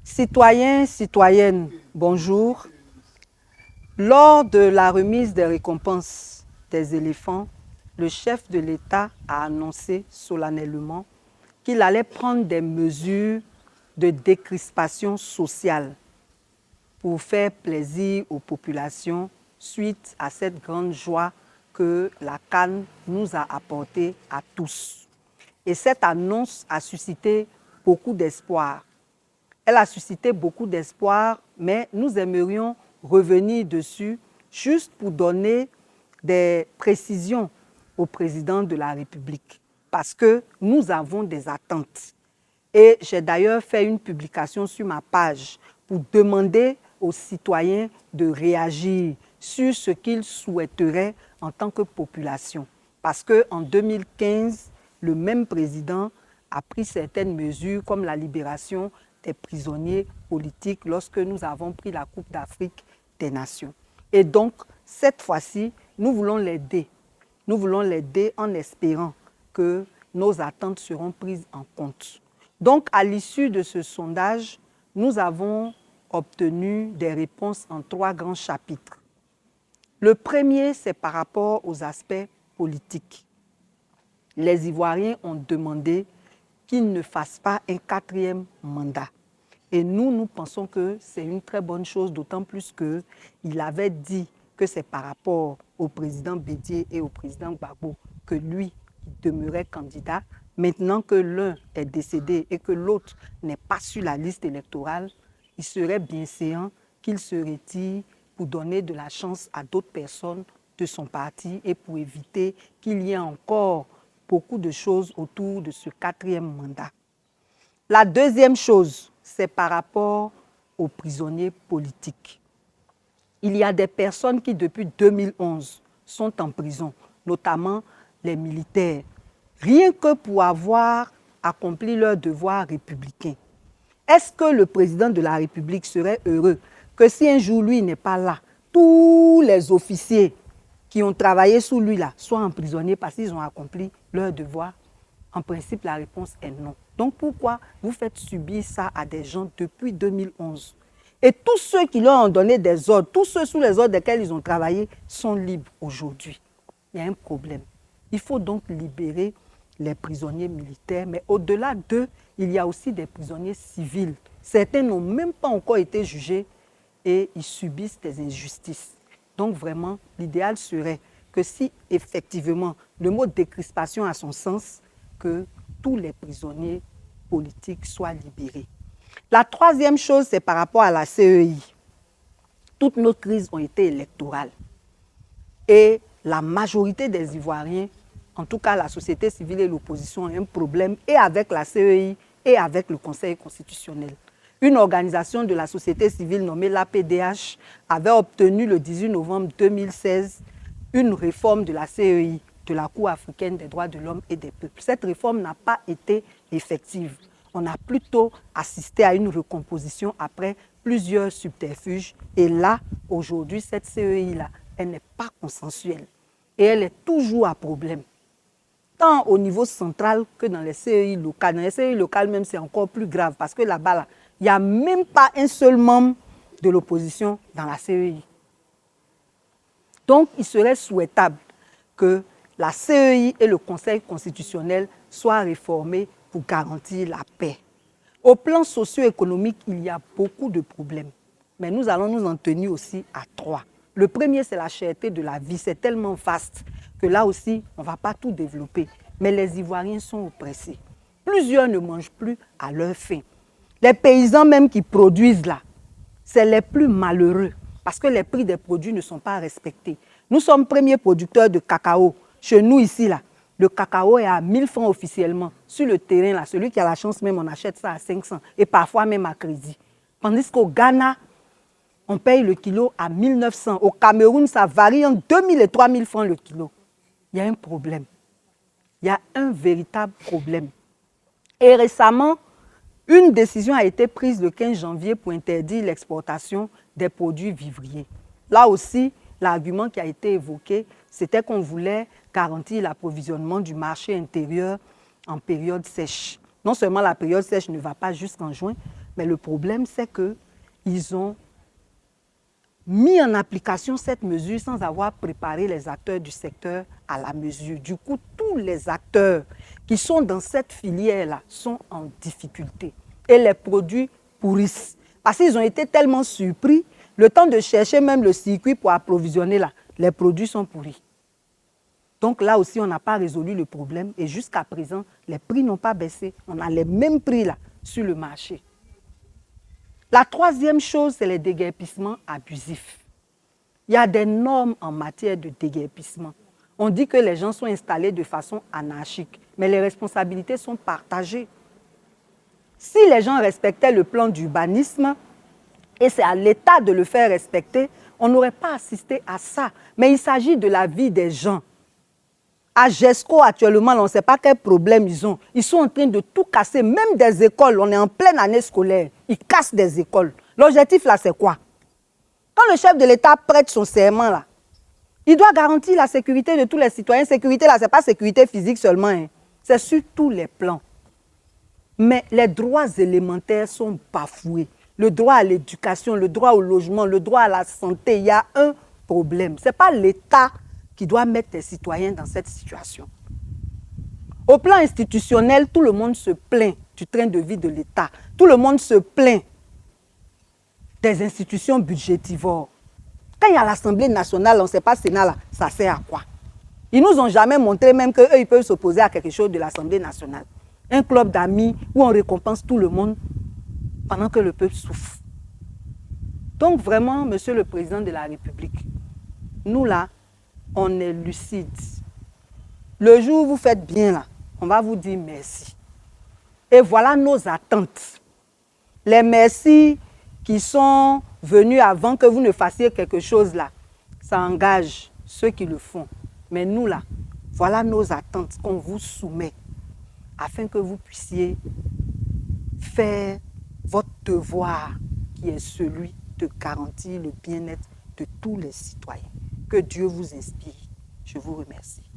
Citoyens, citoyennes, bonjour. Lors de la remise des récompenses des éléphants, le chef de l'État a annoncé solennellement qu'il allait prendre des mesures de décrispation sociale pour faire plaisir aux populations suite à cette grande joie que la CAN nous a apportée à tous. Et cette annonce a suscité beaucoup d'espoir. Elle a suscité beaucoup d'espoir, mais nous aimerions revenir dessus juste pour donner des précisions au président de la République parce que nous avons des attentes. Et j'ai d'ailleurs fait une publication sur ma page pour demander aux citoyens de réagir sur ce qu'ils souhaiteraient en tant que population. Parce qu'en 2015, le même président a pris certaines mesures comme la libération des prisonniers politiques lorsque nous avons pris la Coupe d'Afrique des Nations. Et donc, cette fois-ci, nous voulons l'aider. Nous voulons l'aider en espérant que nos attentes seront prises en compte. Donc, à l'issue de ce sondage, nous avons obtenu des réponses en 3 grands chapitres. Le premier, c'est par rapport aux aspects politiques. Les Ivoiriens ont demandé qu'il ne fasse pas un 4e mandat. Et nous pensons que c'est une très bonne chose, d'autant plus qu'il avait dit que c'est par rapport au président Bédié et au président Gbagbo que lui demeurait candidat. Maintenant que l'un est décédé et que l'autre n'est pas sur la liste électorale, il serait bienséant qu'il se retire pour donner de la chance à d'autres personnes de son parti et pour éviter qu'il y ait encore beaucoup de choses autour de ce 4e mandat. La deuxième chose, c'est par rapport aux prisonniers politiques. Il y a des personnes qui, depuis 2011, sont en prison, notamment les militaires, rien que pour avoir accompli leur devoir républicain. Est-ce que le président de la République serait heureux que si un jour lui n'est pas là, tous les officiers qui ont travaillé sous lui là soient emprisonnés parce qu'ils ont accompli leur devoir? En principe, la réponse est non. Donc pourquoi vous faites subir ça à des gens depuis 2011? Et tous ceux qui leur ont donné des ordres, tous ceux sous les ordres desquels ils ont travaillé sont libres aujourd'hui. Il y a un problème. Il faut donc libérer les prisonniers militaires, mais au-delà d'eux, il y a aussi des prisonniers civils. Certains n'ont même pas encore été jugés et ils subissent des injustices. Donc vraiment, l'idéal serait que si effectivement le mot décrispation a son sens, que tous les prisonniers politiques soient libérés. La troisième chose, c'est par rapport à la CEI. Toutes nos crises ont été électorales. Et la majorité des Ivoiriens, en tout cas la société civile et l'opposition, ont un problème et avec la CEI et avec le Conseil constitutionnel. Une organisation de la société civile nommée l'APDH avait obtenu le 18 novembre 2016 une réforme de la CEI, de la Cour africaine des droits de l'homme et des peuples. Cette réforme n'a pas été effective. On a plutôt assisté à une recomposition après plusieurs subterfuges. Et là, aujourd'hui, cette CEI-là, elle n'est pas consensuelle. Et elle est toujours à problème. Tant au niveau central que dans les CEI locales. Dans les CEI locales même, c'est encore plus grave parce que là-bas, là, il n'y a même pas un seul membre de l'opposition dans la CEI. Donc, il serait souhaitable que la CEI et le Conseil constitutionnel soient réformés pour garantir la paix. Au plan socio-économique, il y a beaucoup de problèmes. Mais nous allons nous en tenir aussi à 3. Le premier, c'est la cherté de la vie. C'est tellement vaste que là aussi, on ne va pas tout développer. Mais les Ivoiriens sont oppressés. Plusieurs ne mangent plus à leur faim. Les paysans même qui produisent là, c'est les plus malheureux parce que les prix des produits ne sont pas respectés. Nous sommes premiers producteurs de cacao. Chez nous ici, là, le cacao est à 1000 francs officiellement. Sur le terrain, là, celui qui a la chance même, on achète ça à 500 et parfois même à crédit. Tandis qu'au Ghana, on paye le kilo à 1900. Au Cameroun, ça varie entre 2000 et 3000 francs le kilo. Il y a un problème. Il y a un véritable problème. Et récemment, une décision a été prise le 15 janvier pour interdire l'exportation des produits vivriers. Là aussi, l'argument qui a été évoqué, c'était qu'on voulait garantir l'approvisionnement du marché intérieur en période sèche. Non seulement la période sèche ne va pas jusqu'en juin, Mais le problème, c'est qu'ils ont mis en application cette mesure sans avoir préparé les acteurs du secteur à la mesure. Du coup, tous les acteurs qui sont dans cette filière-là sont en difficulté. Et les produits pourrissent. Parce qu'ils ont été tellement surpris, le temps de chercher même le circuit pour approvisionner là, les produits sont pourris. Donc là aussi, on n'a pas résolu le problème. Et jusqu'à présent, les prix n'ont pas baissé. On a les mêmes prix là sur le marché. La troisième chose, c'est les déguerpissements abusifs. Il y a des normes en matière de déguerpissement. On dit que les gens sont installés de façon anarchique, mais les responsabilités sont partagées. Si les gens respectaient le plan d'urbanisme, et c'est à l'État de le faire respecter, on n'aurait pas assisté à ça. Mais il s'agit de la vie des gens. À GESCO, actuellement, on ne sait pas quel problème ils ont. Ils sont en train de tout casser, même des écoles. On est en pleine année scolaire. Ils cassent des écoles. L'objectif, là, c'est quoi? Quand le chef de l'État prête son serment, là, il doit garantir la sécurité de tous les citoyens. Sécurité, là, ce n'est pas sécurité physique seulement. Hein. C'est sur tous les plans. Mais les droits élémentaires sont bafoués. Le droit à l'éducation, le droit au logement, le droit à la santé, il y a un problème. Ce n'est pas l'État qui doit mettre les citoyens dans cette situation. Au plan institutionnel, tout le monde se plaint du train de vie de l'État. Tout le monde se plaint des institutions budgétivores. Quand il y a l'Assemblée nationale, on ne sait pas Sénat, là, ça sert à quoi? Ils ne nous ont jamais montré même qu'eux, ils peuvent s'opposer à quelque chose de l'Assemblée nationale. Un club d'amis où on récompense tout le monde pendant que le peuple souffre. Donc vraiment, Monsieur le Président de la République, nous là, on est lucide. Le jour où vous faites bien là, on va vous dire merci. Et voilà nos attentes. Les merci qui sont venus avant que vous ne fassiez quelque chose là, ça engage ceux qui le font. Mais nous là, voilà nos attentes qu'on vous soumet afin que vous puissiez faire votre devoir qui est celui de garantir le bien-être de tous les citoyens. Que Dieu vous inspire. Je vous remercie.